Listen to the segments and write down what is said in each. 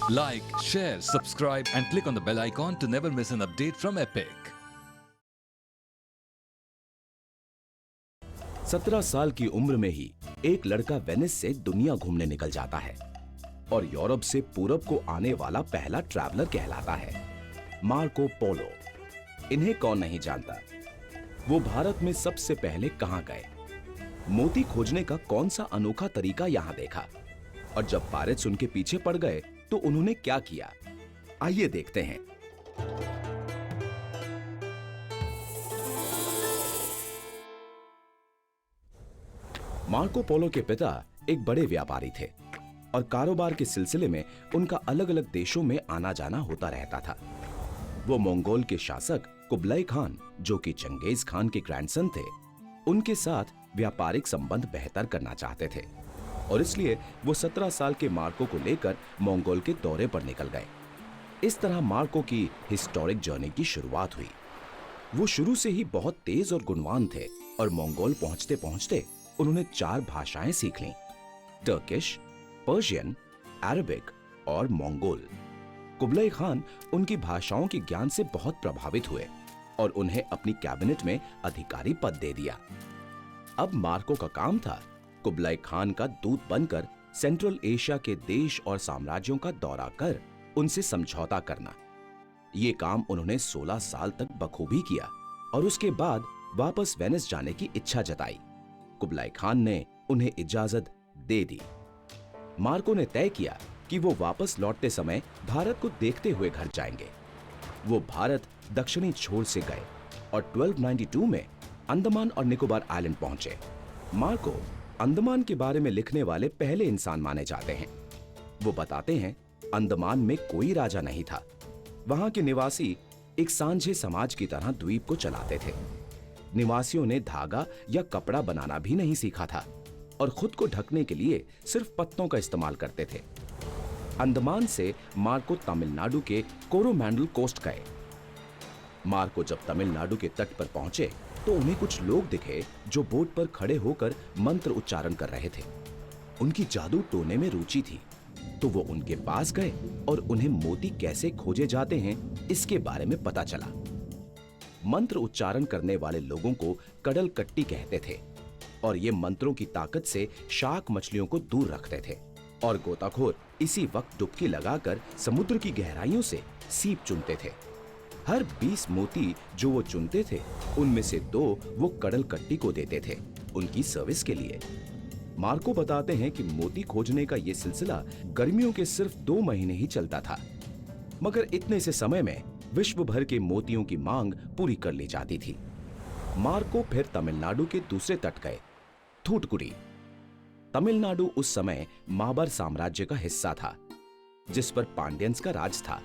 Like, share, subscribe and click on the bell icon to never miss an update from Epic. 17 साल की उम्र में ही एक लड़का वेनिस से दुनिया घूमने निकल जाता है और यूरोप से पूरब को आने वाला पहला ट्रैवलर कहलाता है मार्को पोलो। इन्हें कौन नहीं जानता। वो भारत में सबसे पहले कहां गए, मोती खोजने का कौन सा अनोखा तरीका यहां देखा और जब पायरेट्स उनके पीछे पड़ गए तो उन्होंने क्या किया, आइए देखते हैं। मार्को पोलो के पिता एक बड़े व्यापारी थे और कारोबार के सिलसिले में उनका अलग अलग देशों में आना जाना होता रहता था। वो मंगोल के शासक कुबलाई खान, जो कि चंगेज खान के ग्रैंडसन थे, उनके साथ व्यापारिक संबंध बेहतर करना चाहते थे और इसलिए वो 17 साल के मार्को को लेकर मंगोल के दौरे पर निकल गए। इस तरह मार्को की हिस्टोरिक जर्नी की शुरुआत हुई। वो शुरू से ही बहुत तेज और गुणवान थे और मंगोल पहुंचते पहुंचते उन्होंने 4 भाषाएं सीख लीं, टर्किश, पर्शियन, अरबिक और मंगोल। कुबलाई खान उनकी भाषाओं के ज्ञान से बहुत प्रभावित हुए और उन्हें अपनी कैबिनेट में अधिकारी पद दे दिया। अब मार्को का काम था कुबलाई खान का दूत बनकर सेंट्रल एशिया के देश और साम्राज्यों का दौरा कर उनसे समझौता करना। ये काम उन्होंने 16 साल तक बखूबी किया और उसके बाद वापस वेनिस जाने की इच्छा जताई। कुबलाई खान ने उन्हें इजाजत दे दी। मार्को ने तय किया कि वो वापस लौटते समय भारत को देखते हुए घर जाएंगे। वो भारत दक्षिणी छोर से गए और 1292 में अंडमान और निकोबार आइलैंड पहुंचे। मार्को अंडमान के बारे में लिखने वाले पहले इंसान माने जाते हैं। वो बताते हैं, अंडमान में कोई राजा नहीं था। वहां के निवासी एक सांझे समाज की तरह द्वीप को चलाते थे। निवासियों ने धागा या कपड़ा बनाना भी नहीं सीखा था और खुद को ढकने के लिए सिर्फ पत्तों का इस्तेमाल करते थे। अंडमान से मार्को तमिलनाडु के कोरोमंडल कोस्ट गए। मार्को जब तमिलनाडु के तट पर पहुंचे तो उन्हें कुछ लोग दिखे जो बोट पर खड़े होकर मंत्र उच्चारण कर रहे थे। उनकी जादू टोने में रुचि थी, तो वो उनके पास गए और उन्हें मोती कैसे खोजे जाते हैं इसके बारे में पता चला। मंत्र उच्चारण करने वाले लोगों को कडल कट्टी कहते थे और ये मंत्रों की ताकत से शार्क मछलियों को दूर रखते थे और गोताखोर इसी वक्त डुबकी लगाकर समुद्र की गहराइयों से सीप चुनते थे। हर 20 मोती जो वो चुनते थे उनमें से 2 वो कडल कट्टी को देते थे उनकी सर्विस के लिए। मार्को बताते हैं कि मोती खोजने का ये सिलसिला गर्मियों के सिर्फ 2 महीने ही चलता था, मगर इतने से समय में विश्व भर के मोतियों की मांग पूरी कर ली जाती थी। मार्को फिर तमिलनाडु के दूसरे तट गए, थूथकुडी। तमिलनाडु उस समय माबर साम्राज्य का हिस्सा था, जिस पर पांड्यंस का राज था।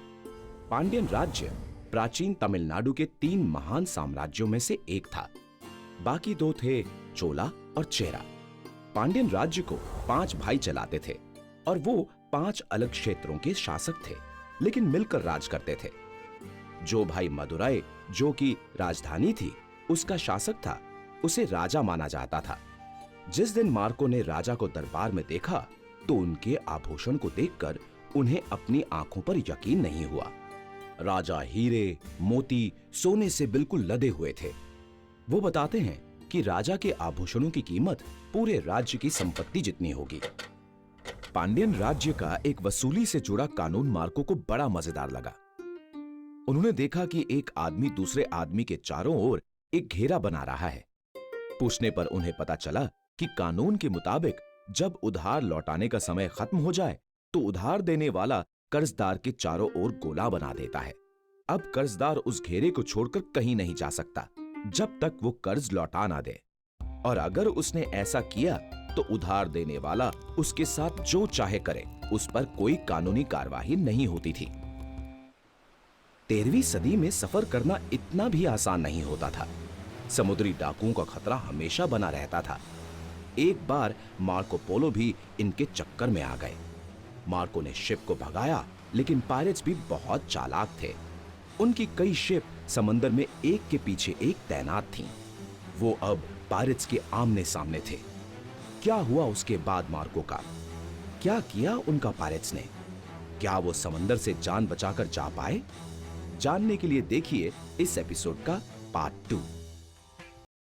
पांड्यन राज्य प्राचीन तमिलनाडु के 3 महान साम्राज्यों में से एक था। बाकी 2 थे चोला और चेरा। पांड्यन राज्य को 5 भाई चलाते थे और वो 5 अलग क्षेत्रों के शासक थे, लेकिन मिलकर राज करते थे। जो भाई मदुराई, जो कि राजधानी थी, उसका शासक था, उसे राजा माना जाता था। जिस दिन मार्को ने राजा को दरबार में देखा तो उनके आभूषण को देखकर उन्हें अपनी आंखों पर यकीन नहीं हुआ। राजा हीरे, मोती, सोने से बिल्कुल लदे हुए थे। वो बताते हैं कि राजा के आभूषणों की कीमत पूरे राज्य की संपत्ति जितनी होगी। पांड्यन राज्य का एक वसूली से जुड़ा कानून मार्को को बड़ा मजेदार लगा। उन्होंने देखा कि एक आदमी दूसरे आदमी के चारों ओर एक घेरा बना रहा है। पूछने पर उन्हें पता चला कि कानून के मुताबिक जब उधार लौटाने का समय खत्म हो जाए तो उधार देने वाला कर्जदार के चारों ओर गोला बना देता है। अब कर्जदार उस घेरे को छोड़कर कहीं नहीं जा सकता जब तक वो कर्ज लौटा ना दे, और अगर उसने ऐसा किया तो उधार देने वाला उसके साथ जो चाहे करे, उस पर कोई कानूनी कार्यवाही नहीं होती थी। 13वीं सदी में सफर करना इतना भी आसान नहीं होता था। समुद्री डाकुओं का खतरा हमेशा बना रहता था। एक बार मार्को पोलो भी इनके चक्कर में आ गए। मार्को ने शिप को भगाया, लेकिन पायरेट्स भी बहुत चालाक थे। उनकी कई शिप समंदर में एक के पीछे एक तैनात थीं। वो अब पायरेट्स के आमने सामने थे। क्या हुआ उसके बाद मार्को का? क्या किया उनका पायरेट्स ने? क्या वो समंदर से जान बचाकर जा पाए? जानने के लिए देखिए इस एपिसोड का पार्ट 2।